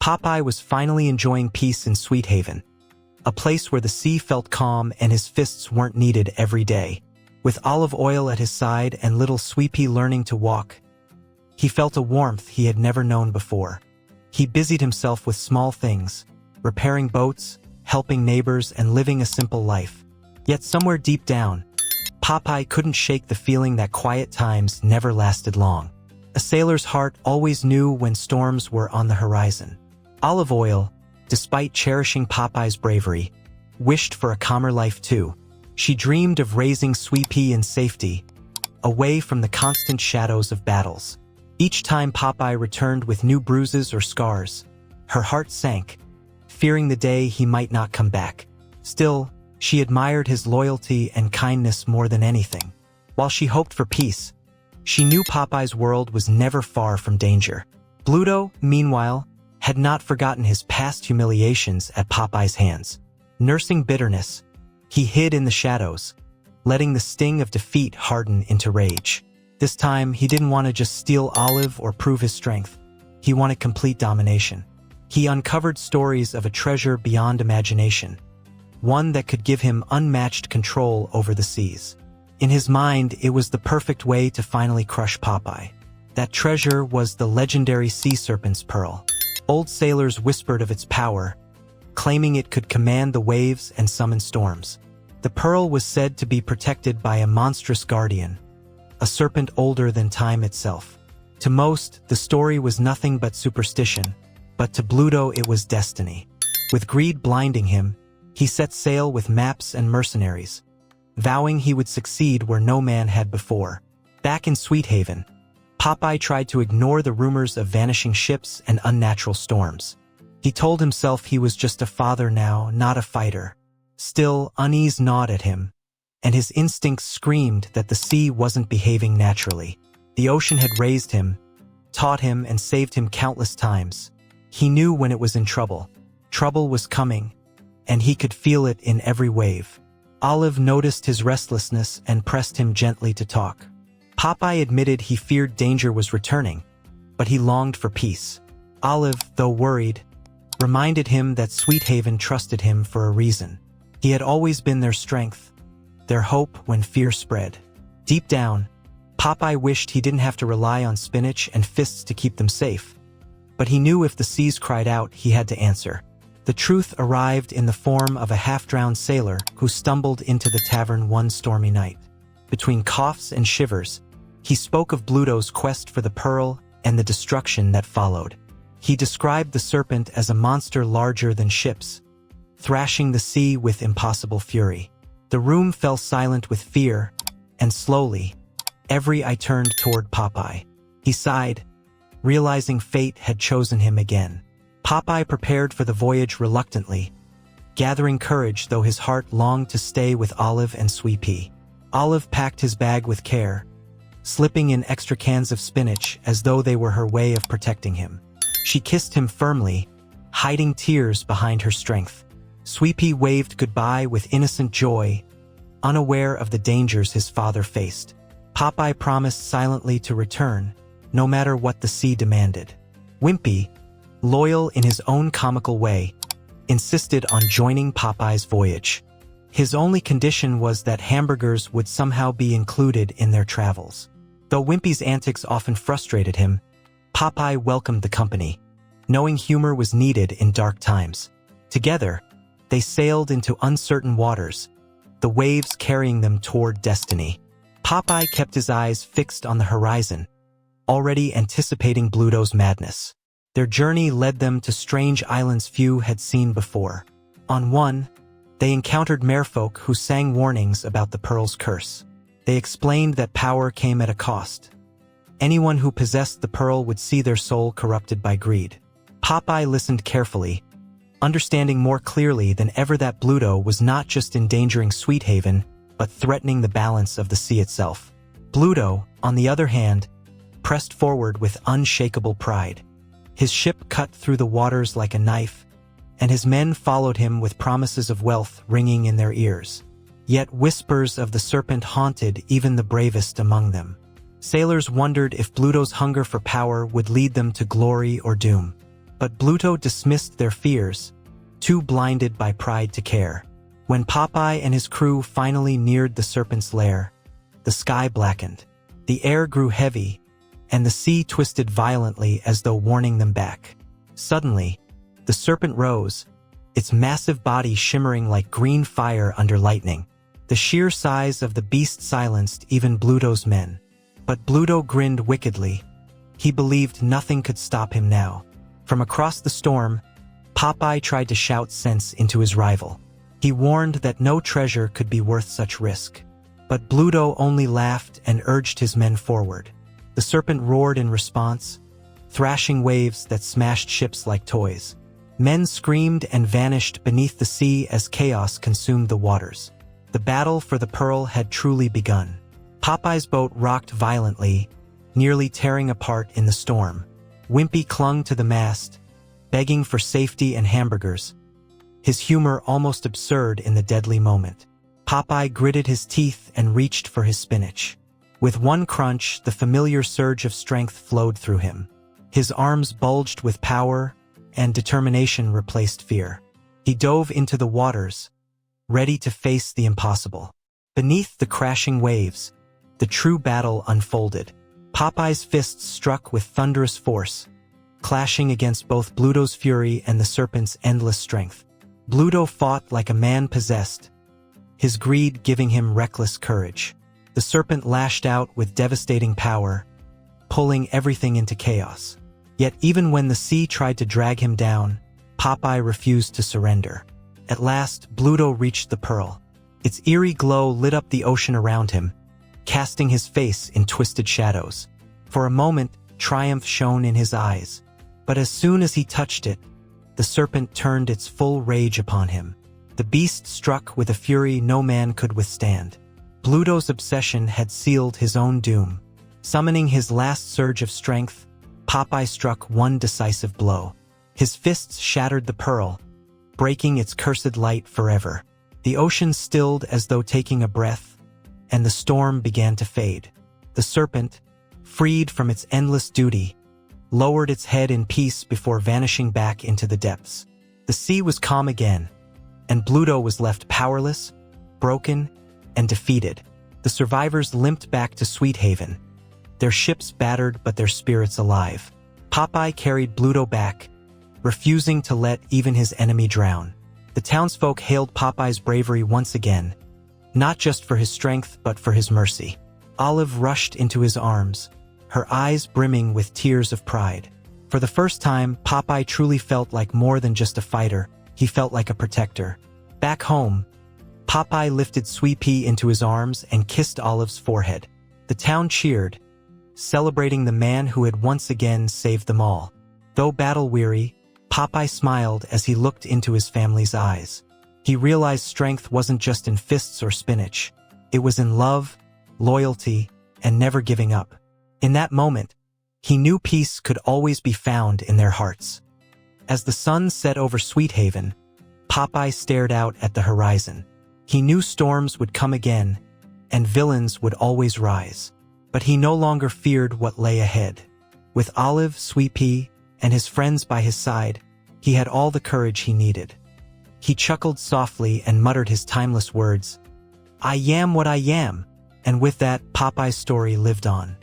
Popeye was finally enjoying peace in Sweet Haven, a place where the sea felt calm and his fists weren't needed every day. With Olive Oyl at his side and little Swee'Pea learning to walk, he felt a warmth he had never known before. He busied himself with small things, repairing boats, helping neighbors, and living a simple life. Yet somewhere deep down, Popeye couldn't shake the feeling that quiet times never lasted long. A sailor's heart always knew when storms were on the horizon. Olive Oyl, despite cherishing Popeye's bravery, wished for a calmer life too. She dreamed of raising Swee'Pea in safety, away from the constant shadows of battles. Each time Popeye returned with new bruises or scars, her heart sank, fearing the day he might not come back. Still, she admired his loyalty and kindness more than anything. While she hoped for peace, she knew Popeye's world was never far from danger. Bluto, meanwhile, had not forgotten his past humiliations at Popeye's hands. Nursing bitterness, he hid in the shadows, letting the sting of defeat harden into rage. This time, he didn't want to just steal Olive or prove his strength. He wanted complete domination. He uncovered stories of a treasure beyond imagination, one that could give him unmatched control over the seas. In his mind, it was the perfect way to finally crush Popeye. That treasure was the legendary Sea Serpent's Pearl. Old sailors whispered of its power, claiming it could command the waves and summon storms. The pearl was said to be protected by a monstrous guardian, a serpent older than time itself. To most, the story was nothing but superstition, but to Bluto it was destiny. With greed blinding him, he set sail with maps and mercenaries, vowing he would succeed where no man had before. Back in Sweet Haven, Popeye tried to ignore the rumors of vanishing ships and unnatural storms. He told himself he was just a father now, not a fighter. Still, unease gnawed at him, and his instincts screamed that the sea wasn't behaving naturally. The ocean had raised him, taught him, and saved him countless times. He knew when it was in trouble. Trouble was coming, and he could feel it in every wave. Olive noticed his restlessness and pressed him gently to talk. Popeye admitted he feared danger was returning, but he longed for peace. Olive, though worried, reminded him that Sweet Haven trusted him for a reason. He had always been their strength, their hope when fear spread. Deep down, Popeye wished he didn't have to rely on Spinach and fists to keep them safe. But he knew if the seas cried out, he had to answer. The truth arrived in the form of a half-drowned sailor who stumbled into the tavern one stormy night. Between coughs and shivers, he spoke of Bluto's quest for the pearl and the destruction that followed. He described the serpent as a monster larger than ships, thrashing the sea with impossible fury. The room fell silent with fear, and slowly, every eye turned toward Popeye. He sighed, realizing fate had chosen him again. Popeye prepared for the voyage reluctantly, gathering courage though his heart longed to stay with Olive and Swee'Pea. Olive packed his bag with care, slipping in extra cans of spinach as though they were her way of protecting him. She kissed him firmly, hiding tears behind her strength. Swee'Pea waved goodbye with innocent joy, unaware of the dangers his father faced. Popeye promised silently to return, no matter what the sea demanded. Wimpy, loyal in his own comical way, insisted on joining Popeye's voyage. His only condition was that hamburgers would somehow be included in their travels. Though Wimpy's antics often frustrated him, Popeye welcomed the company, knowing humor was needed in dark times. Together, they sailed into uncertain waters, the waves carrying them toward destiny. Popeye kept his eyes fixed on the horizon, already anticipating Bluto's madness. Their journey led them to strange islands few had seen before. On one, they encountered merfolk who sang warnings about the pearl's curse. They explained that power came at a cost. Anyone who possessed the pearl would see their soul corrupted by greed. Popeye listened carefully, understanding more clearly than ever that Bluto was not just endangering Sweet Haven, but threatening the balance of the sea itself. Bluto, on the other hand, pressed forward with unshakable pride. His ship cut through the waters like a knife, and his men followed him with promises of wealth ringing in their ears. Yet whispers of the serpent haunted even the bravest among them. Sailors wondered if Bluto's hunger for power would lead them to glory or doom. But Bluto dismissed their fears, too blinded by pride to care. When Popeye and his crew finally neared the serpent's lair, the sky blackened, the air grew heavy, and the sea twisted violently as though warning them back. Suddenly, the serpent rose, its massive body shimmering like green fire under lightning. The sheer size of the beast silenced even Bluto's men. But Bluto grinned wickedly. He believed nothing could stop him now. From across the storm, Popeye tried to shout sense into his rival. He warned that no treasure could be worth such risk. But Bluto only laughed and urged his men forward. The serpent roared in response, thrashing waves that smashed ships like toys. Men screamed and vanished beneath the sea as chaos consumed the waters. The battle for the pearl had truly begun. Popeye's boat rocked violently, nearly tearing apart in the storm. Wimpy clung to the mast, begging for safety and hamburgers, his humor almost absurd in the deadly moment. Popeye gritted his teeth and reached for his spinach. With one crunch, the familiar surge of strength flowed through him. His arms bulged with power, and determination replaced fear. He dove into the waters, ready to face the impossible. Beneath the crashing waves, the true battle unfolded. Popeye's fists struck with thunderous force, clashing against both Bluto's fury and the serpent's endless strength. Bluto fought like a man possessed, his greed giving him reckless courage. The serpent lashed out with devastating power, pulling everything into chaos. Yet even when the sea tried to drag him down, Popeye refused to surrender. At last, Bluto reached the pearl. Its eerie glow lit up the ocean around him, casting his face in twisted shadows. For a moment, triumph shone in his eyes. But as soon as he touched it, the serpent turned its full rage upon him. The beast struck with a fury no man could withstand. Bluto's obsession had sealed his own doom. Summoning his last surge of strength, Popeye struck one decisive blow. His fists shattered the pearl, breaking its cursed light forever. The ocean stilled as though taking a breath, and the storm began to fade. The serpent, freed from its endless duty, lowered its head in peace before vanishing back into the depths. The sea was calm again, and Bluto was left powerless, broken, and defeated. The survivors limped back to Sweet Haven, their ships battered but their spirits alive. Popeye carried Bluto back, refusing to let even his enemy drown. The townsfolk hailed Popeye's bravery once again, not just for his strength but for his mercy. Olive rushed into his arms, her eyes brimming with tears of pride. For the first time, Popeye truly felt like more than just a fighter, he felt like a protector. Back home, Popeye lifted Swee'Pea into his arms and kissed Olive's forehead. The town cheered, celebrating the man who had once again saved them all. Though battle-weary, Popeye smiled as he looked into his family's eyes. He realized strength wasn't just in fists or spinach. It was in love, loyalty, and never giving up. In that moment, he knew peace could always be found in their hearts. As the sun set over Sweet Haven, Popeye stared out at the horizon. He knew storms would come again, and villains would always rise. But he no longer feared what lay ahead. With Olive, Swee'Pea, and his friends by his side, he had all the courage he needed. He chuckled softly and muttered his timeless words, "I am what I am," and with that, Popeye's story lived on.